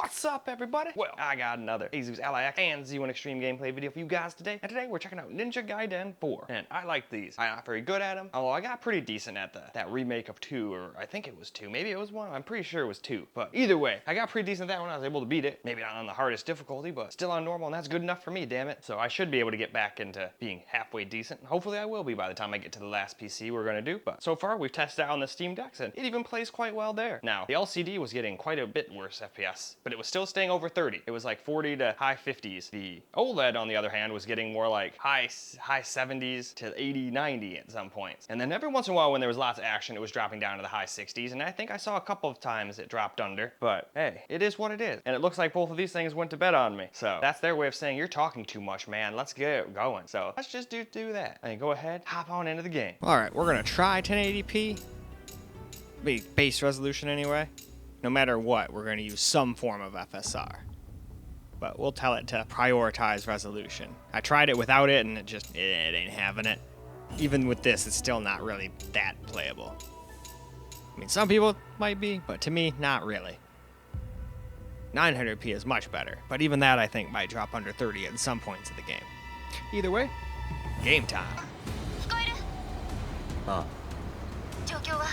What's up, everybody? Well, I got another Asus LIX and Z1 Extreme gameplay video for you guys today. And today we're checking out Ninja Gaiden 4. And I like these. I'm not very good at them, although I got pretty decent at that remake of 2, or I think it was 2. Maybe it was 1. I'm pretty sure it was 2. But either way, I got pretty decent at that one. I was able to beat it. Maybe not on the hardest difficulty, but still on normal, and that's good enough for me, damn it. So I should be able to get back into being halfway decent. Hopefully I will be by the time I get to the last PC we're gonna do. But so far, we've tested out on the Steam Decks, and it even plays quite well there. Now, the LCD was getting quite a bit worse FPS, but it was still staying over 30. It was like 40 to high 50s. The OLED, on the other hand, was getting more like high 70s to 80, 90 at some points. And then every once in a while, when there was lots of action, it was dropping down to the high 60s. And I think I saw a couple of times it dropped under. But hey, it is what it is. And it looks like both of these things went to bed on me. So that's their way of saying, you're talking too much, man. Let's get it going. So let's just do that. And go ahead, hop on into the game. All right, we're gonna try 1080p. Base resolution anyway. No matter what, we're gonna use some form of FSR. But we'll tell it to prioritize resolution. I tried it without it and it ain't having it. Even with this, it's still not really that playable. I mean, some people might be, but to me, not really. 900p is much better, but even that I think might drop under 30 at some points of the game. Either way, game time. ああ状況は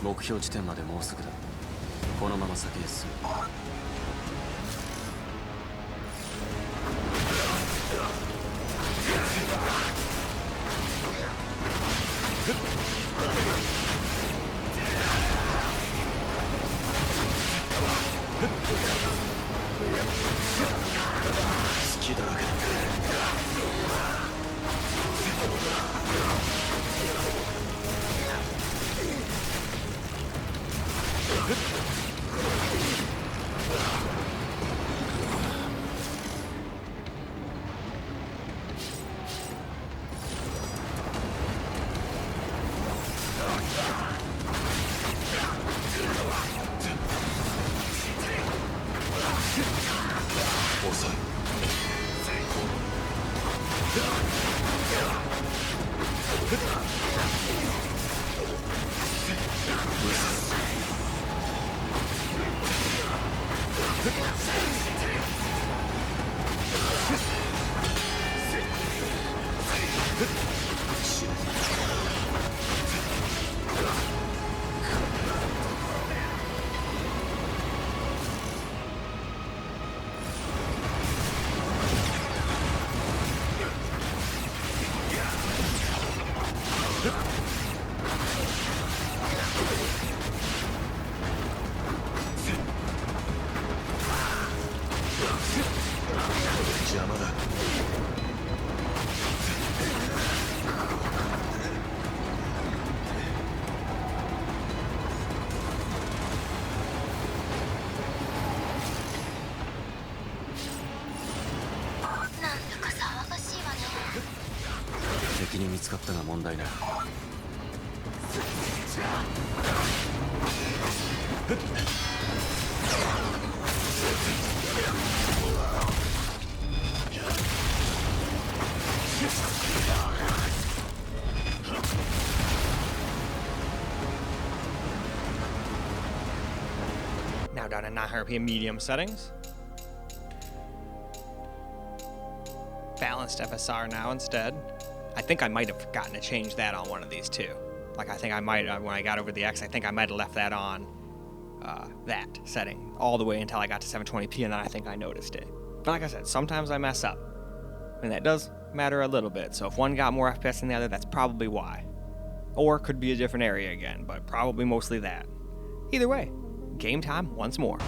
目標地点までもうすぐだこのまま先へ進む 隙だらけだ 敵に見つかったが問題ない Now down in 900p medium settings. Balanced FSR now instead. I think I might have forgotten to change that on one of these too. Like I think I might, when I got over the X, I think I might have left that on that setting all the way until I got to 720p, and then I think I noticed it. But like I said, sometimes I mess up. And that does matter a little bit, so if one got more FPS than the other, that's probably why. Or it could be a different area again, but probably mostly that. Either way, game time once more.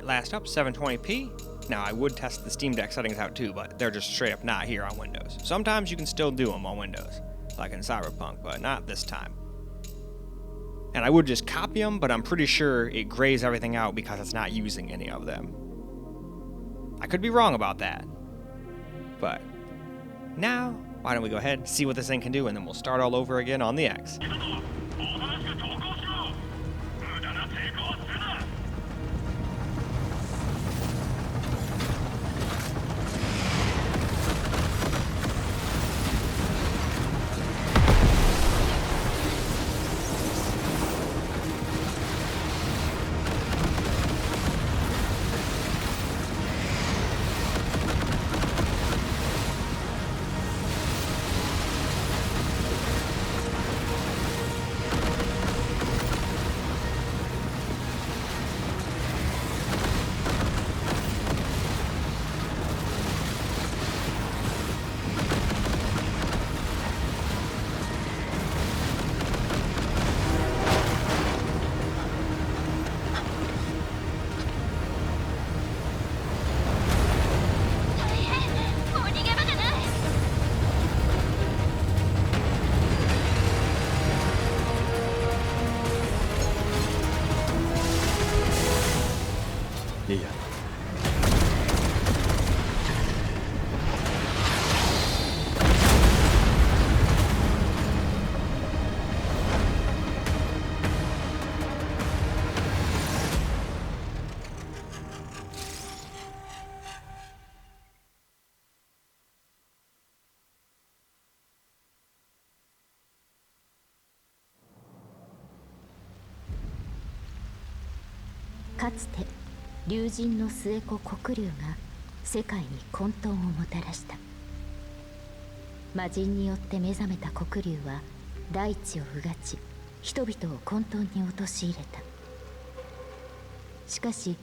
Last up, 720p. Now I would test the Steam Deck settings out too, but they're just straight up not here on Windows. Sometimes you can still do them on Windows, like in Cyberpunk, but not this time. And I would just copy them, but I'm pretty sure it grays everything out because it's not using any of them. I could be wrong about that. But now, why don't we go ahead, see what this thing can do, and then we'll start all over again on the X.かつて竜神の末子黒竜が世界に混沌をもたらした。魔人によって目覚めた黒竜は大地をうがち、人々を混沌に陥れた。しかし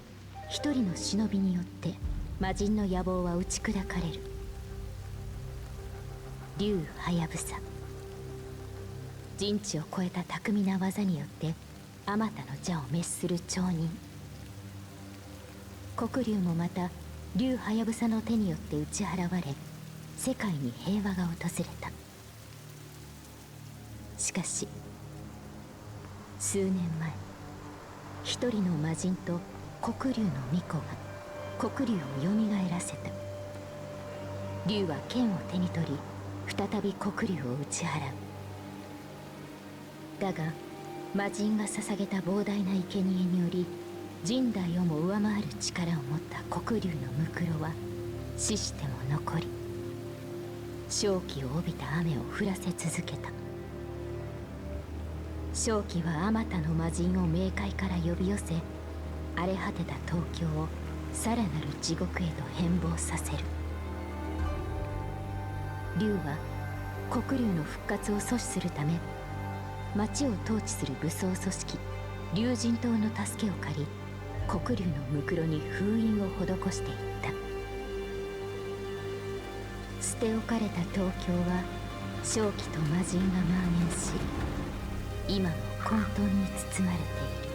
一人の忍びによって魔人の野望は打ち砕かれる。竜はやぶさ、人知を超えた巧みな技によってあまたの邪を滅する町人。黒竜もまた竜はやぶさの手によって打ち払われ、世界に平和が訪れた。しかし数年前、一人の魔人と黒竜の巫女が黒竜をよみがえらせた。竜は剣を手に取り、再び黒竜を打ち払う。だが魔人が捧げた膨大な生贄により、人代をも上回る力を持った黒竜のムクロは死しても残り、正気を帯びた雨を降らせ続けた。正気はあまたの魔人を冥界から呼び寄せ、荒れ果てた東京をさらなる地獄へと変貌させる。竜は黒竜の復活を阻止するため、町を統治する武装組織竜神島の助けを借り、黒竜のムクロに封印を施していった。捨て置かれた東京は瘴気と魔人が蔓延し、今も混沌に包まれている。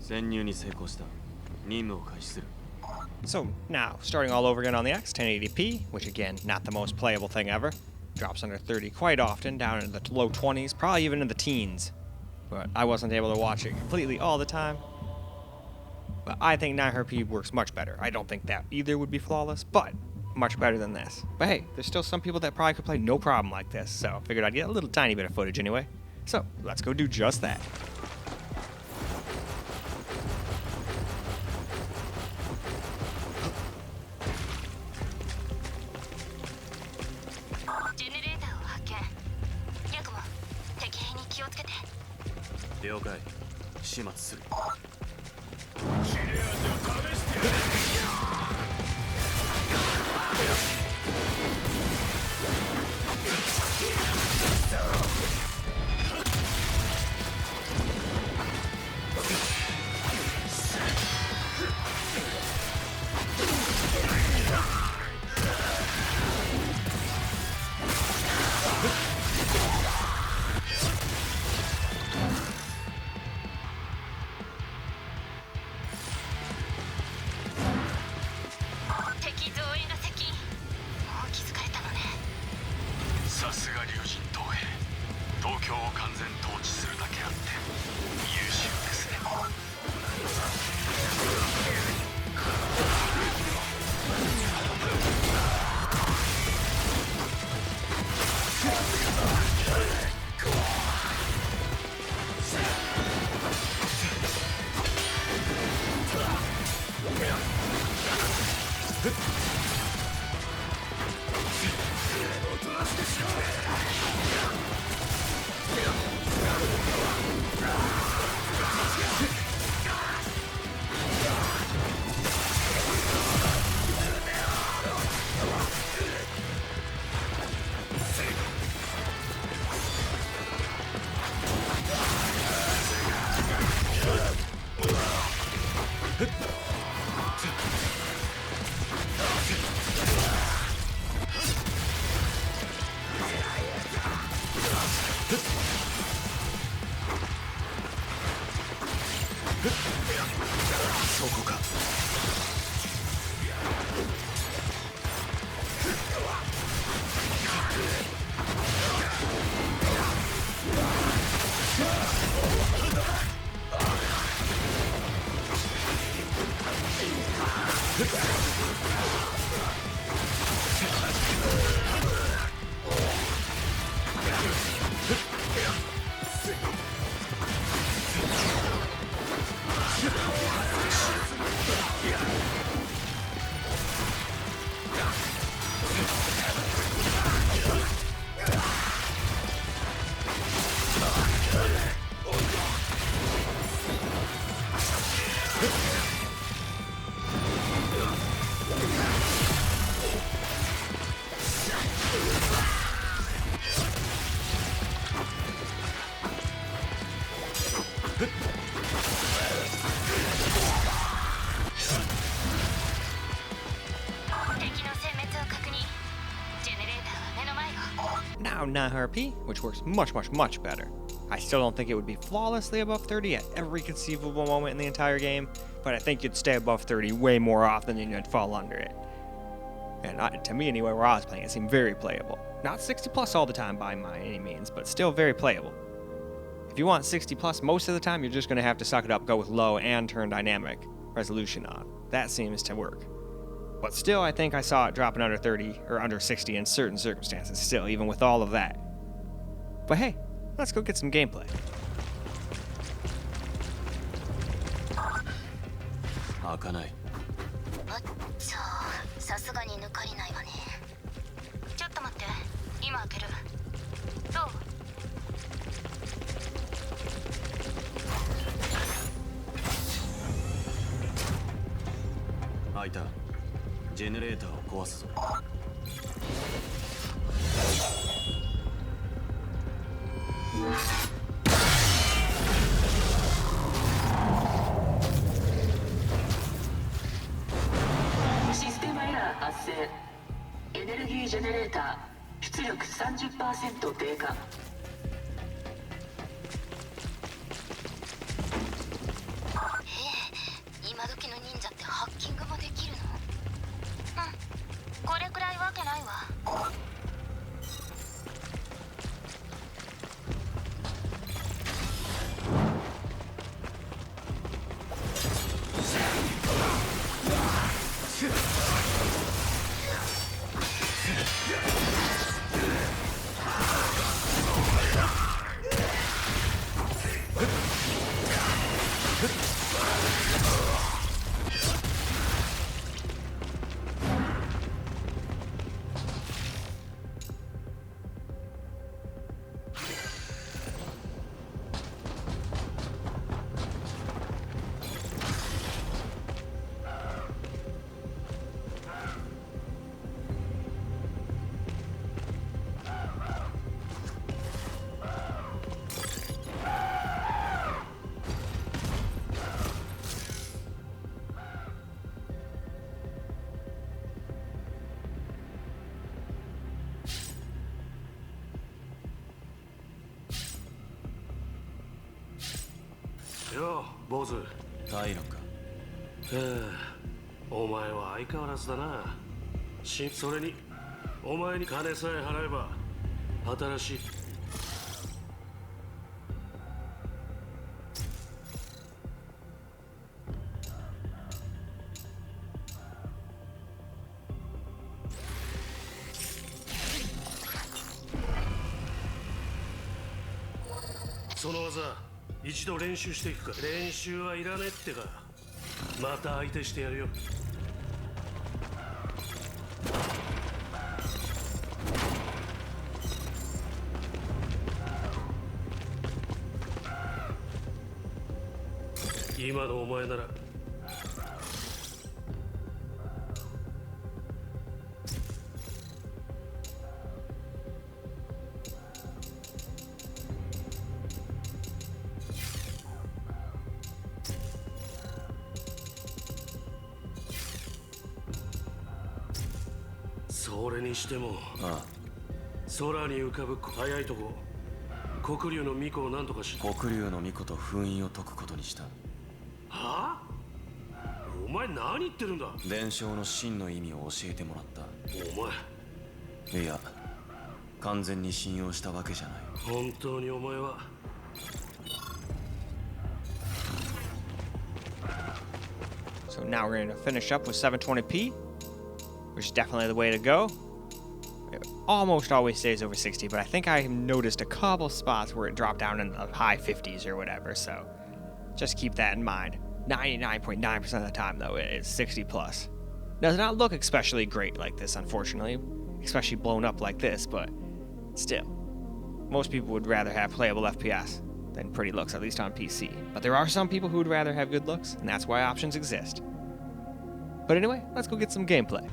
潜入に成功した。任務を開始する。 So now, starting all over again on the X, 1080p, which again, not the most playable thing ever. Drops under 30 quite often, down into the low 20s, probably even in the teens. But I wasn't able to watch it completely all the time. But I think 900p works much better. I don't think that either would be flawless, but much better than this. But hey, there's still some people that probably could play no problem like this, so I figured I'd get a little tiny bit of footage anyway. So let's go do just that. around 900p, which works much better. I still don't think it would be flawlessly above 30 at every conceivable moment in the entire game, but I think you'd stay above 30 way more often than you'd fall under it. And to me anyway, where I was playing, it seemed very playable. Not 60 plus all the time by any means, but still very playable. If you want 60 plus most of the time, you're just going to have to suck it up, go with low, and turn dynamic resolution on. That seems to work. But still, I think I saw it dropping under 30 or under 60 in certain circumstances still, even with all of that. But hey, let's go get some gameplay. 開かない。あっちょ、さすがに抜かりないわね。ちょっと待って、今開ける。どう？開いた。ジェネレーターを壊すぞ。システムエラー発生。エネルギージェネレーター出力 30% 低下。今時の忍者ってハッキングもできるの？これくらいわけないわ。よう、坊主。タイロンか。お前は相変わらずだな。それに、お前に金さえ払えば、新しい。その技、一度練習していくか。練習はいらねえってか。また相手してやるよ。今のお前ならそれにしても、ああ、空に浮かぶ早いとこ、黒竜の巫女を何とかし。黒竜の巫女と封印を解くことにした。はあ？お前何言ってるんだ。伝承の真の意味を教えてもらった。お前、いや、完全に信用したわけじゃない。本当にお前は。So now we're going to finish up with 720p, which is definitely the way to go. It almost always stays over 60, but I think I noticed a couple spots where it dropped down in the high 50s or whatever, so just keep that in mind. 99.9% of the time, though, it is 60 plus. Does not look especially great like this, unfortunately, especially blown up like this, but still. Most people would rather have playable FPS than pretty looks, at least on PC. But there are some people who would rather have good looks, and that's why options exist. But anyway, let's go get some gameplay.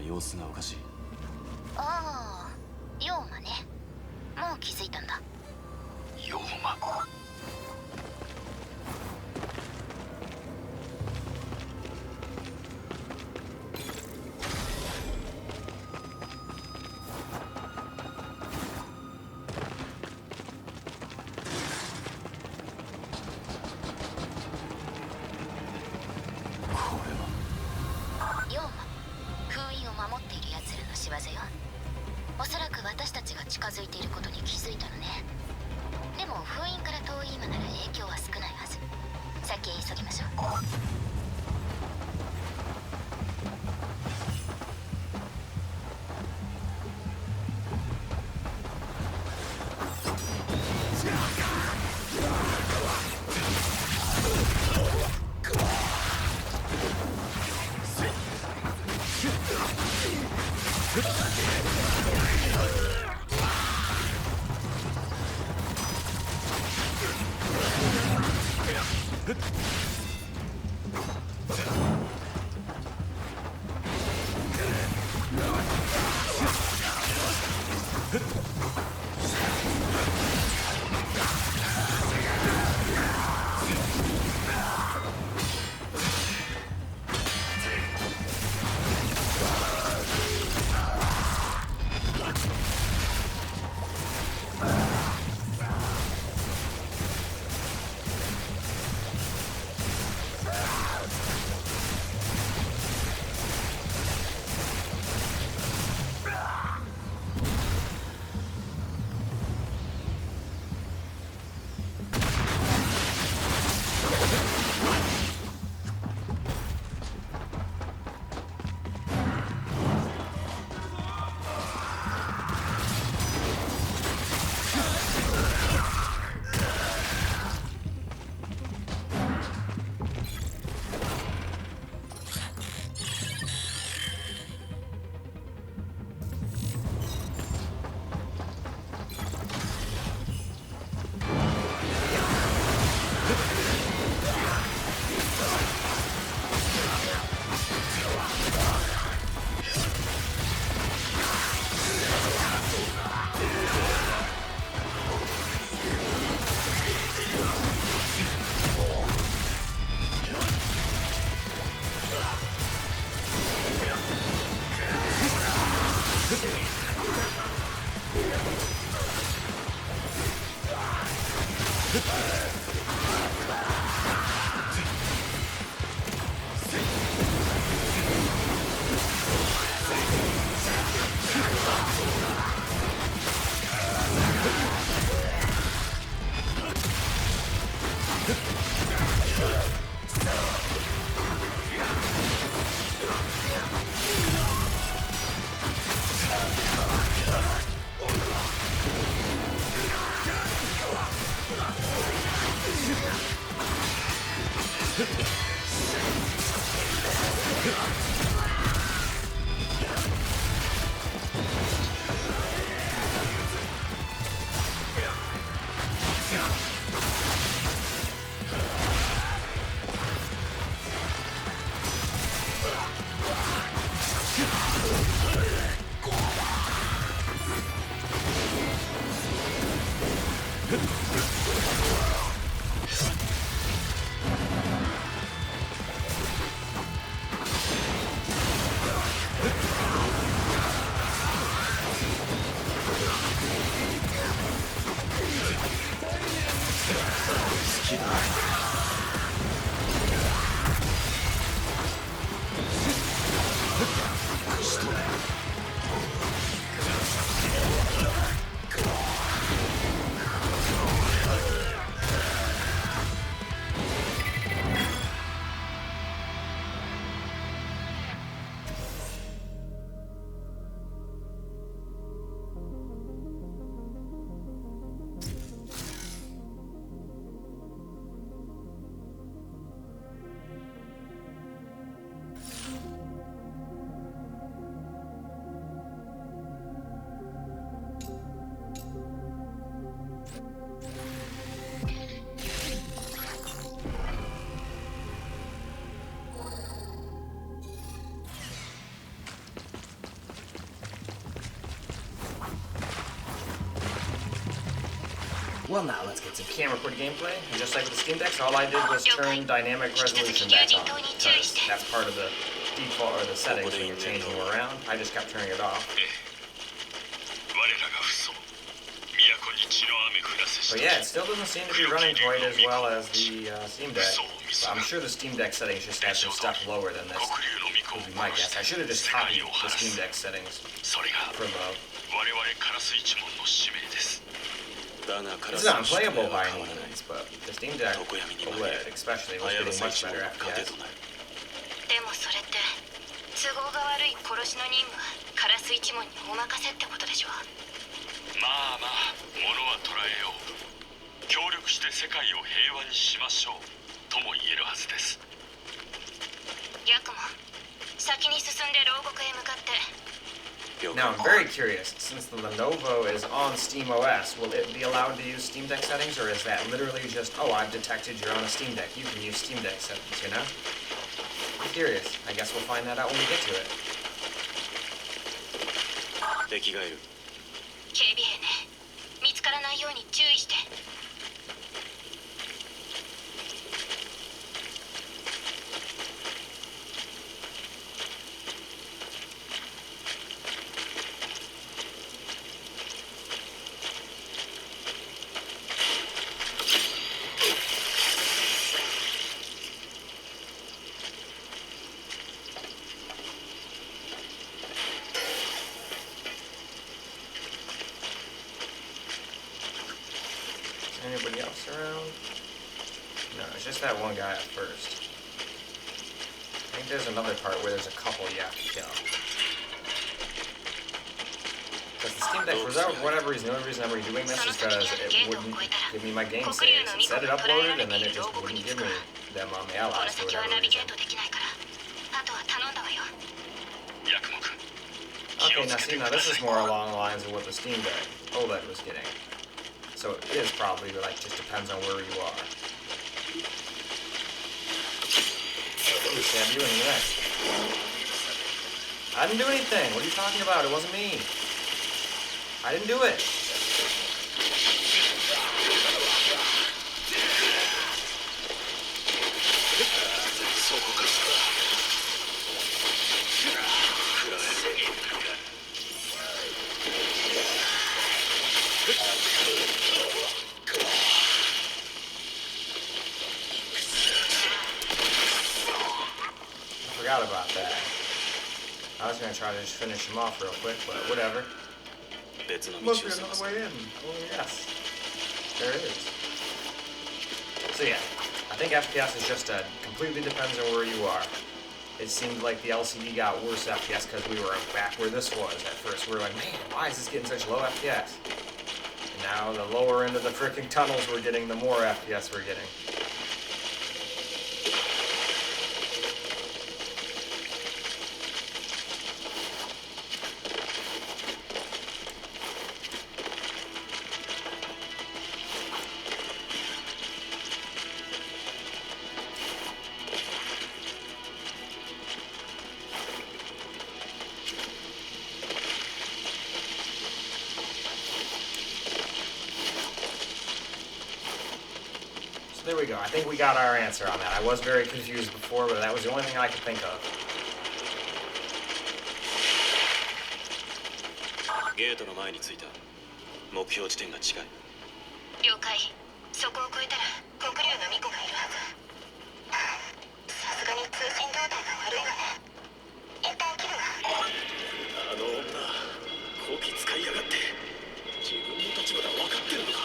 様子がおかしい。ああ、ヨウマね。もう気づいたんだ。ヨウマ。ヨウマ、封印を守っている奴らの仕業よ。おそらく私たちが近づいていることに気づいたのね。でも封印から遠い今なら影響は少ないはず。先へ急ぎましょう。Well, now let's get some camera for the gameplay. And just like with the Steam Deck, all I did was turn dynamic resolution back on, because that's part of the default or the settings when you're changing them around. I just kept turning it off. But yeah, it still doesn't seem to be running quite as well as the Steam Deck. So I'm sure the Steam Deck settings just have some stuff lower than this. Would be my guess. I should have just copied the Steam Deck settings from It's not unplayable by any means, but the Steam Deck OLED especially was getting much better FPS. でもそれって都合が悪い殺しの任務はカラス一門にお任せってことでしょ。まあまあ物は捉えよう。協力して世界を平和にしましょうとも言えるはずです。ヤクモ先に進んで牢獄へ向かって。 Now I'm very curious, since the Lenovo is on SteamOS, will it be allowed to use Steam Deck settings, or is that literally just, oh, I've detected you're on a Steam Deck, you can use Steam Deck settings, you know? I'm curious. I guess we'll find that out when we get to it. 敵がいる。警備兵ね。見つからないように注意して。 Anybody else around? No, it's just that one guy at first. I think there's another part where there's a couple you have to kill. Because the Steam Deck, for whatever reason, the only reason I'm redoing this is because it wouldn't give me my game saves. It said it uploaded and then it just wouldn't give me them on the Allies for whatever reason. Okay, now see, now this is more along the lines of what the Steam Deck OLED was getting. So it is probably, like, just depends on where you are. Ooh, Sam, you in the next. I didn't do anything. What are you talking about? It wasn't me. I didn't do it. Forgot about that. I was gonna try to just finish him off real quick, but whatever. Must be another way in. Oh yes, there it is. So yeah, I think FPS is just completely depends on where you are. It seemed like the LCD got worse FPS because we were back where this was at first. We were like, man, why is this getting such low FPS? And now the lower end of the freaking tunnels we're getting, the more FPS we're getting. There we go. I think we got our answer on that. I was very confused before, but that was the only thing I could think of. ゲートの前に着いた。目標地点が近い。了解。そこを越えたら黒竜の巫女がいるはず。さすがに通信状態が悪いわね。一旦切るわ。あの女、こき使いやがって。自分の立場で分かってるのか。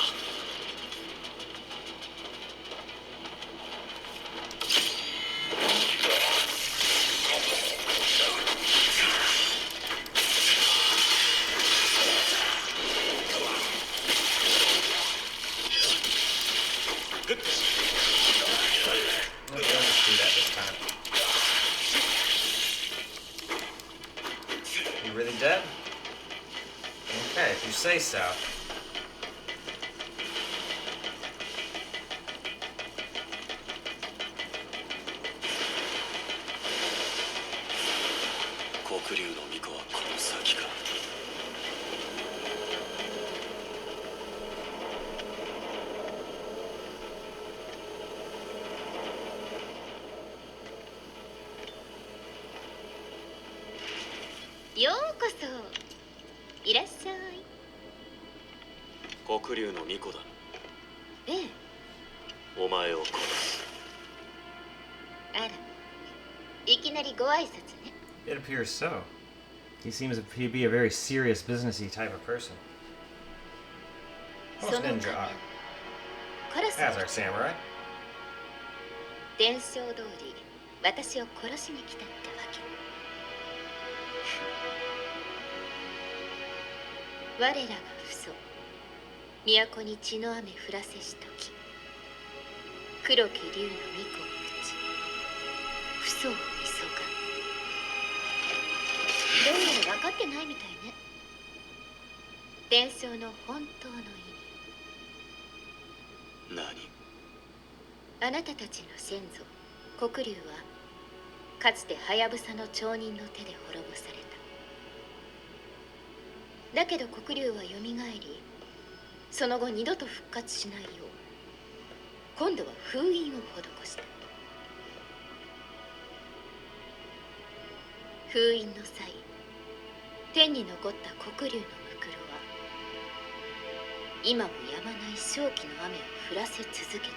You really dead? Okay, if you say so. ようこそ。いらっしゃい。黒竜の巫女だ。ええ。お前を殺す。あら、いきなりご挨拶ね。 It appears so. He seems to be a very serious, businessy type of person. Most ninja are. カラス As are samurai. 伝承通り私を殺しに来たってわけ。我らが父祖、都に血の雨降らせしとき、黒き竜の巫女を打ち、父祖を急が。どうやら分かってないみたいね。伝承の本当の意味。何？あなたたちの先祖黒竜はかつてハヤブサの町人の手で滅ぼされた。だけど黒竜はよみがえり、その後二度と復活しないよう今度は封印を施した。封印の際、天に残った黒竜のムクロは今もやまない正気の雨を降らせ続けている。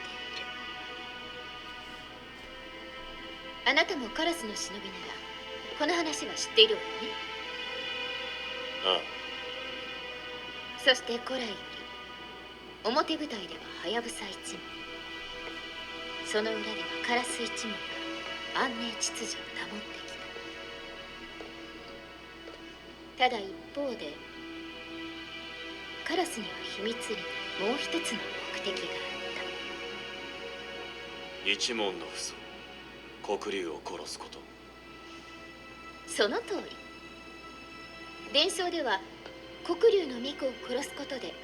あなたもカラスの忍びならこの話は知っているわよね。あそして古来より表舞台ではハヤブサ一門、その裏ではカラス一門が安寧秩序を保ってきた。ただ一方でカラスには秘密裏にもう一つの目的がああ、一門の父祖黒竜を殺すこと。その通り。伝承では黒竜の巫女を殺すことで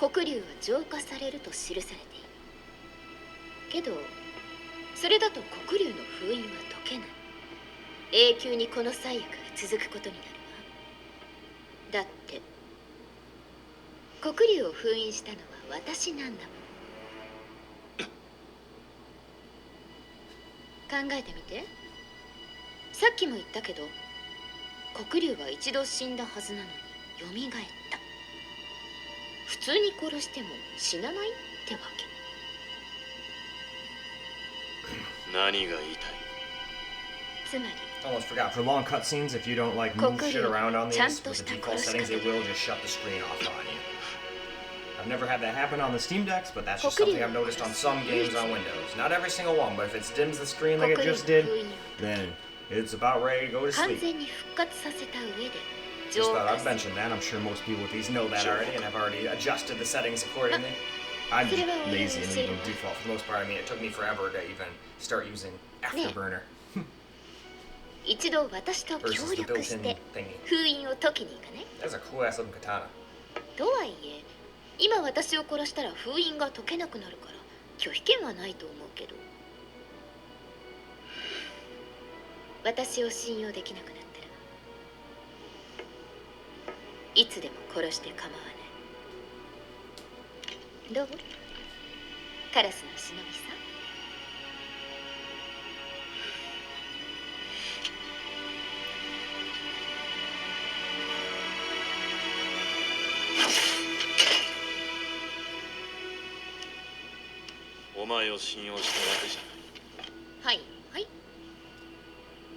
黒竜は浄化されると記されている。けどそれだと黒竜の封印は解けない。永久にこの災厄が続くことになるわ。だって黒竜を封印したのは私なんだもん。考えてみて。さっきも言ったけど黒竜は一度死んだはずなのによみがえった。普通に殺しても死なないってわけ。何が言いたい？つまり Almost forgot. For long cutscenes, if you don't like move shit around on these with the default settings, it will just shut the screen off on you. I've never had that happen on the Steam Decks, but that's just something I've noticed on some games on Windows. Not every single one, but if it dims the screen like it just did, then it's about ready to go to 完 sleep. 全に復活させた上で Just 浄 thought 化 I'd する。 mention that. I'm sure most people with these know that already and have already adjusted the settings accordingly. I'm just lazy and leave them default for the most part. I mean, it took me forever to even start using Afterburner 一度私と協 versus the 力し built-in て thingy. 封印を解きに行かない？ That's a cool ass looking katana. とはいえ今私を殺したら封印が解けなくなるから拒否権はないと思うけど。私を信用できなくなったらいつでも殺して構わない。どう？カラスの忍びさん。お前を信用したわけじゃない。はいはい。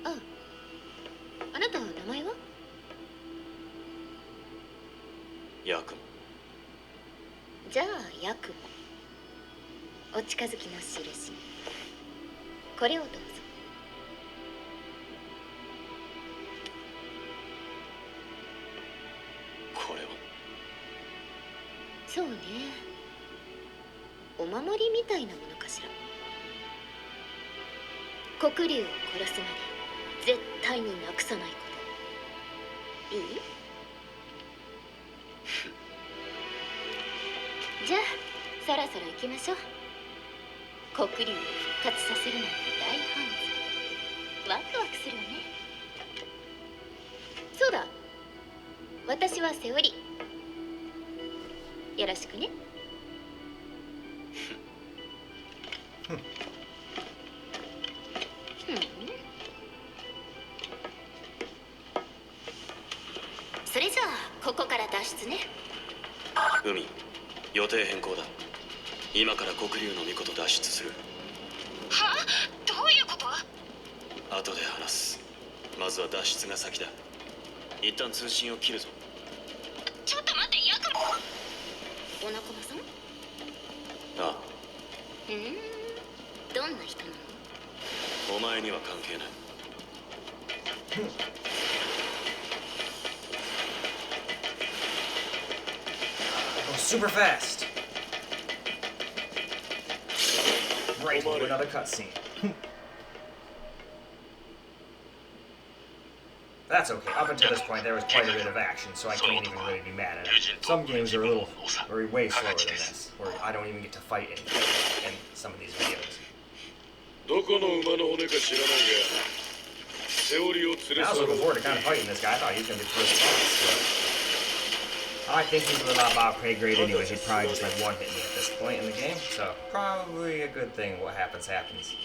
ああなたは名前は？ヤクモ。じゃあヤクモ。お近づきの印。これをどうぞ。これはそうね。お守りみたいなものかしら。黒竜を殺すまで絶対になくさないこと。いい？じゃあそろそろ行きましょう。黒竜を復活させるなんて大犯罪。ワクワクするわね。そうだ、私はセオリ。よろしくね。ここから脱出ね。海、予定変更だ。今から黒龍の御事脱出する。はあ、どういうこと？後で話す。まずは脱出が先だ。一旦通信を切るぞ。ちょっと待って、ヤクモ。お仲間さん？ああ、どんな人なの？お前には関係ない。Super fast. Right into another cutscene. That's okay. Up until this point, there was quite a bit of action, so I can't even really be mad at it. Some games are way slower than this, where I don't even get to fight in some of these videos. I was looking forward to kind of fighting this guy. I thought he was going to be the first boss, but I think he's a little above pay grade anyway. He'd probably just like one-hit me at this point in the game, so probably a good thing. What happens, happens.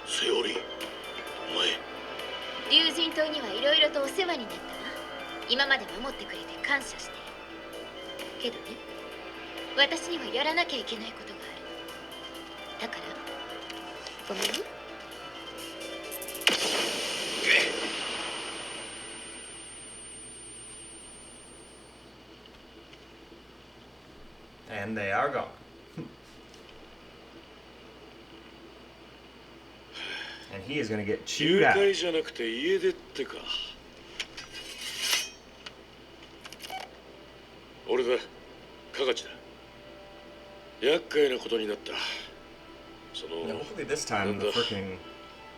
セオリー、お前。竜神島にはいろいろとお世話になったな。今まで守ってくれて感謝してる。けどね、私にはやらなきゃいけないことがある。だからごめんね。And they are gone. And he is going to get chewed out. じゃなくて家出ってか。俺だ、カガチだ。厄介なことになった。その、 Hopefully this time the freaking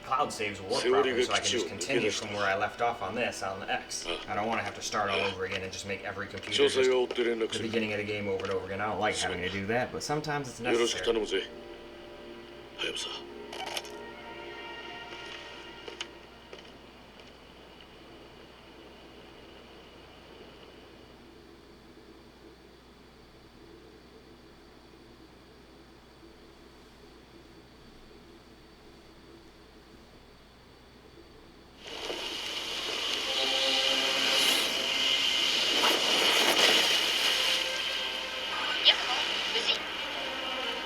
cloud saves will work properly so I can just continue from where I left off on this on the X. I don't want to have to start all over again and just make every computer just the beginning of the game over and over again. I don't like having to do that, but sometimes it's よろしく necessary. 頼むぜ。はやぶさ。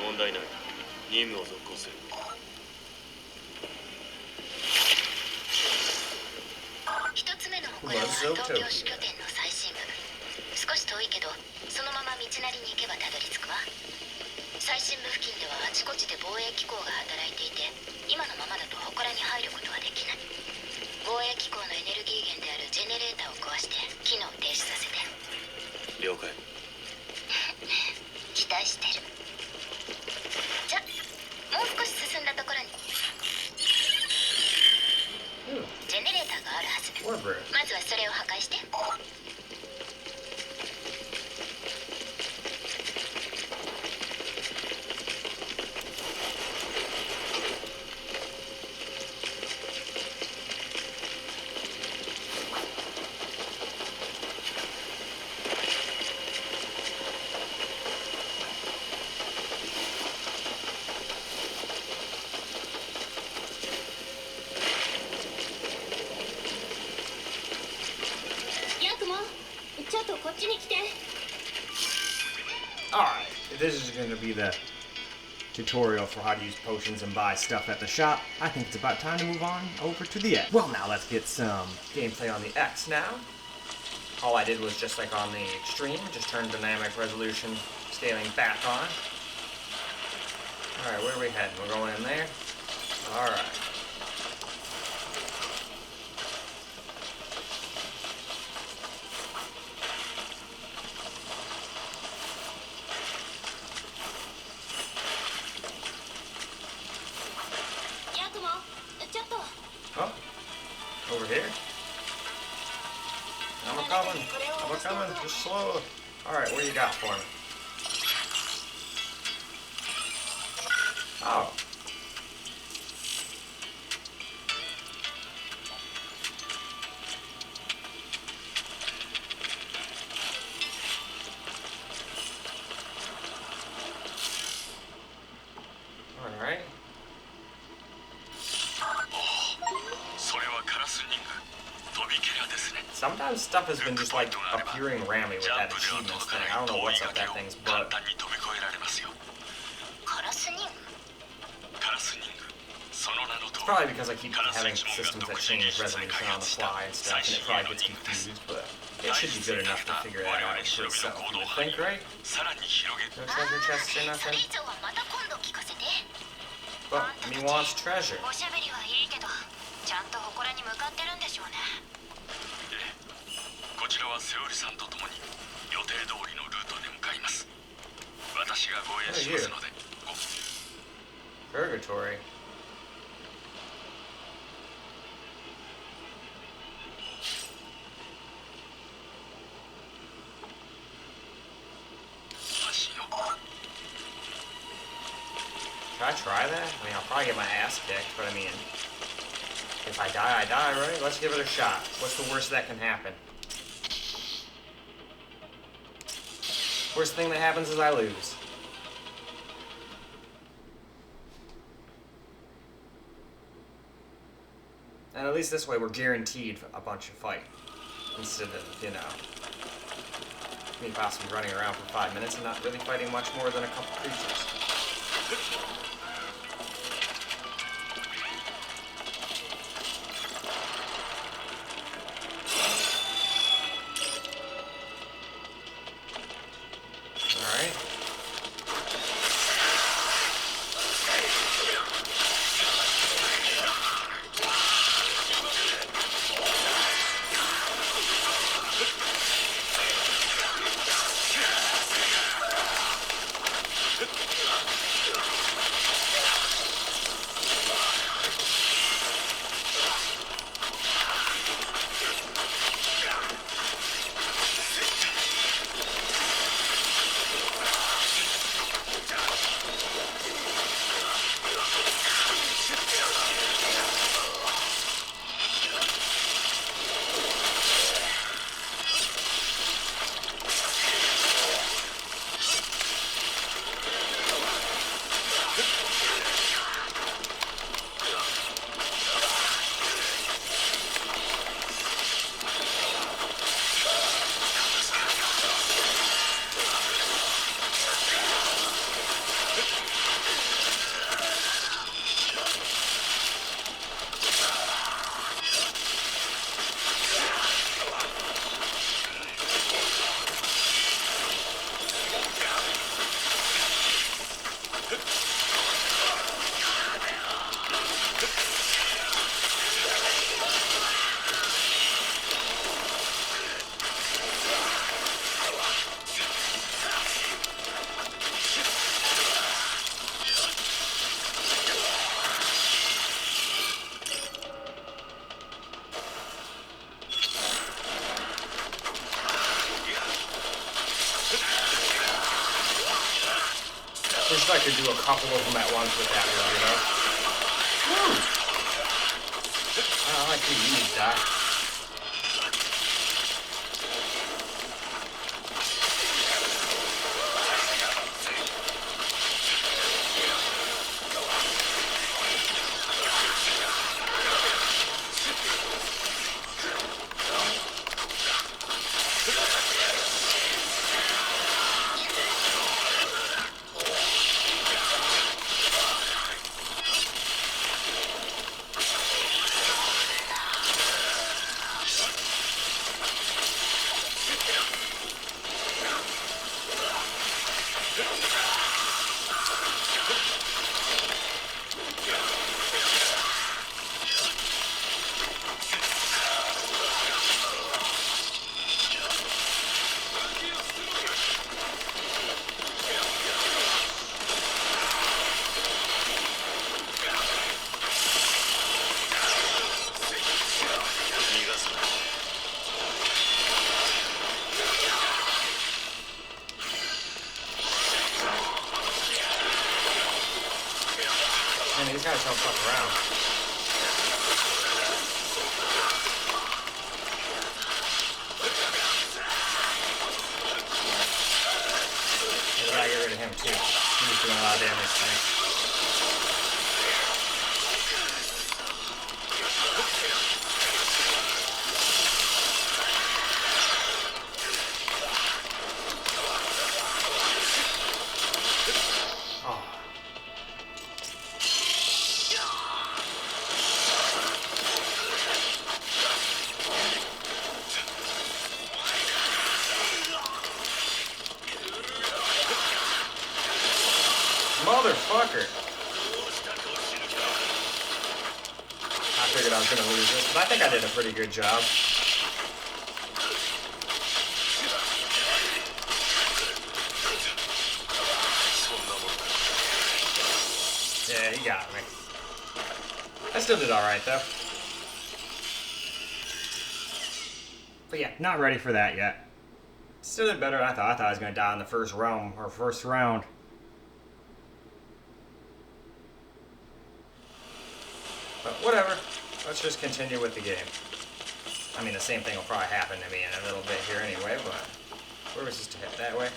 問題ない。任務を続行する。一つ目の祠は東京支拠点の最深部。少し遠いけど、そのまま道なりに行けばたどり着くわ。最深部付近ではあちこちで防衛機構が働いていて、今のままだと祠に入ることはできない。防衛機構のエネルギー源であるジェネレーターを壊して機能を停止させて。了解。期待してる。じゃ、もう少し進んだところにジェネレーターがあるはず。まずはそれを破壊して。ちょっとこっちに来て。 Alright, this is going to be the tutorial for how to use potions and buy stuff at the shop. I think it's about time to move on over to the X. Well, now let's get some gameplay on the X now. All I did was just like on the extreme, just turn dynamic resolution scaling back on. Alright, where are we heading? We're going in there? Alright. Oh, over here? I'm coming, just slow. Alright, what do you got for me? Oh. Alright. Sometimes stuff has been just like appearing rammy with that achievements thing. I don't know what's up that thing's butt. カラス人 It's probably because I keep having systems that change resolution on the fly and stuff, and it probably gets confused, but it should be good enough to figure that out for itself, you would think, right? No treasure chests or そ nothing? れ以上はまた今度聞かせて But he wants treasure. おしゃべりはいいけどちゃんと祠に向かってるんでしょうねこちらはセオリさんと共に予定通りのルートで向かいます。私が護衛しますので。 Purgatory. Should I try that? I mean, I'll probably get my ass kicked, but I mean, if I die, I die, right? Let's give it a shot. What's the worst that can happen? Worst thing that happens is I lose. And at least this way we're guaranteed a bunch of fight. Instead of, you know, me possibly running around for 5 minutes and not really fighting much more than a couple creatures. Alright. Wish I could do a couple of them at once with that one, you know? Woo! I like to use that. Man, these guys don't fuck around. I gotta get rid of him too. He's doing a lot of damage to me. motherfucker. I figured I was gonna lose this, but I think I did a pretty good job. Yeah, he got me. I still did alright though. But yeah, not ready for that yet. Still did better than I thought. I thought I was gonna die in the first round. But whatever. Let's just continue with the game. I mean, the same thing will probably happen to me in a little bit here anyway, but where was this to head? That way?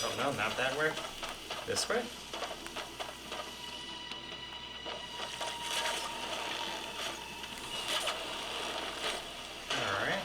Oh no, not that way. This way? Alright.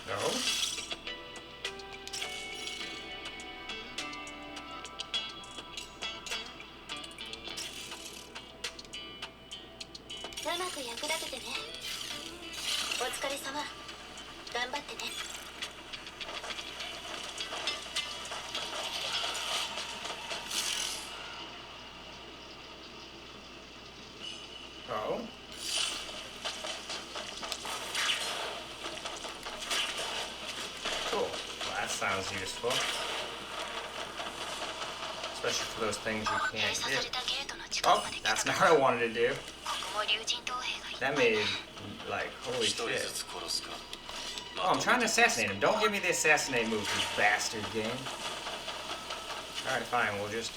No. Oh. Cool. Well, that sounds useful. Especially for those things you can't get. Oh, that's not what I wanted to do. That made, like, holy shit. Oh, I'm trying to assassinate him. Don't give me the assassinate move, you bastard game. Alright, fine, we'll just...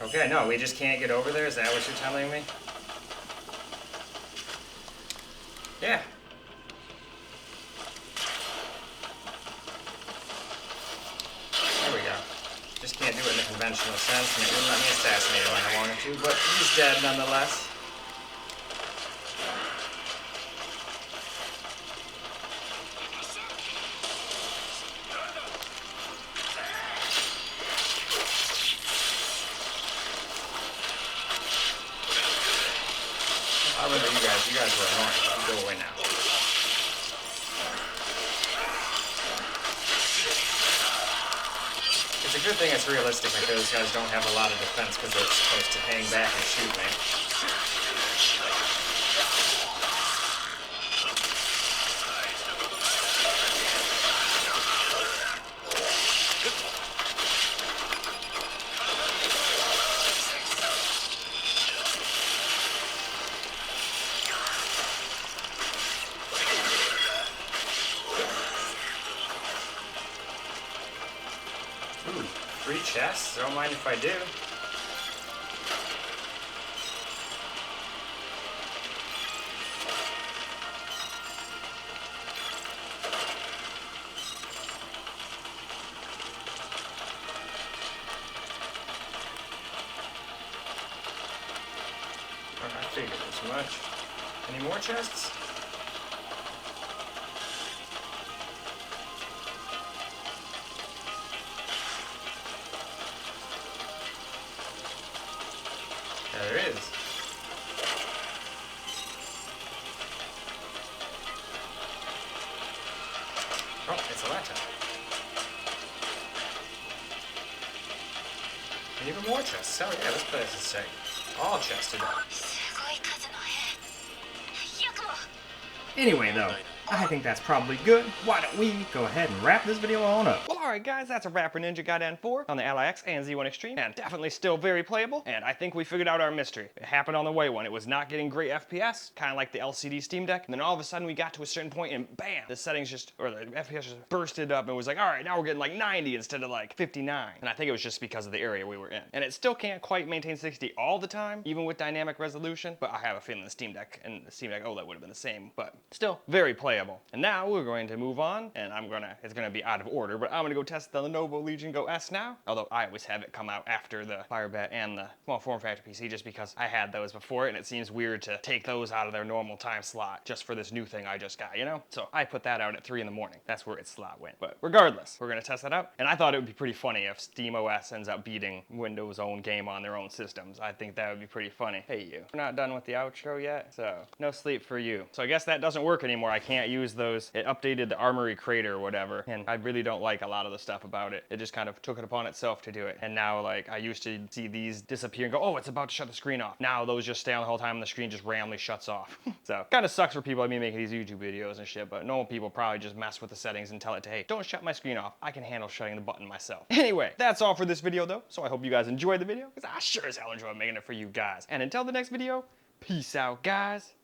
Okay, no, we just can't get over there? Is that what you're telling me? Yeah. There we go. Just can't do it in a conventional sense, and it wouldn't let me assassinate him when I wanted to, but he's dead nonetheless. I remember you guys were annoying. Go away now. It's a good thing it's realistic because those guys don't have a lot of defense because they're supposed to hang back and shoot me. Ooh, free chests? Don't mind if I do. I figured as much. Any more chests? There is. Oh, it's a laptop. And even more chests. Oh yeah, this place is sick. All chests are done. Anyway though, I think that's probably good. Why don't we go ahead and wrap this video on up? alright guys, that's a wrap for Ninja Gaiden 4 on the LIX and Z1 Extreme, and definitely still very playable, and I think we figured out our mystery. It happened on the way one. It was not getting great FPS, kind of like the LCD Steam Deck, and then all of a sudden we got to a certain point and bam, the settings just, or the FPS just bursted up and was like, alright, now we're getting like 90 instead of like 59. And I think it was just because of the area we were in. And it still can't quite maintain 60 all the time, even with dynamic resolution, but I have a feeling the Steam Deck and the Steam Deck OLED would have been the same, but still very playable. And now we're going to move on, and it's gonna be out of order, but I'm gonna go test the Lenovo Legion Go S now, although I always have it come out after the Firebat and the small form factor PC just because I had those before, and it seems weird to take those out of their normal time slot just for this new thing I just got, you know? So I put that out at 3 in the morning. That's where its slot went. But regardless, we're gonna test that out, and I thought it would be pretty funny if SteamOS ends up beating Windows' own game on their own systems. I think that would be pretty funny. Hey you, we're not done with the outro yet, so no sleep for you. So I guess that doesn't work anymore. I can't use those. It updated the Armory Crater or whatever, and I really don't like a lot of the stuff about it. It just kind of took it upon itself to do it. And now, like, I used to see these disappear and go, oh, it's about to shut the screen off. Now those just stay on the whole time and the screen just randomly shuts off. So kind of sucks for people like me making these YouTube videos and shit, but normal people probably just mess with the settings and tell it to, hey, don't shut my screen off. I can handle shutting the button myself. Anyway, that's all for this video though. So I hope you guys enjoyed the video, because I sure as hell enjoyed making it for you guys. And until the next video, peace out, guys.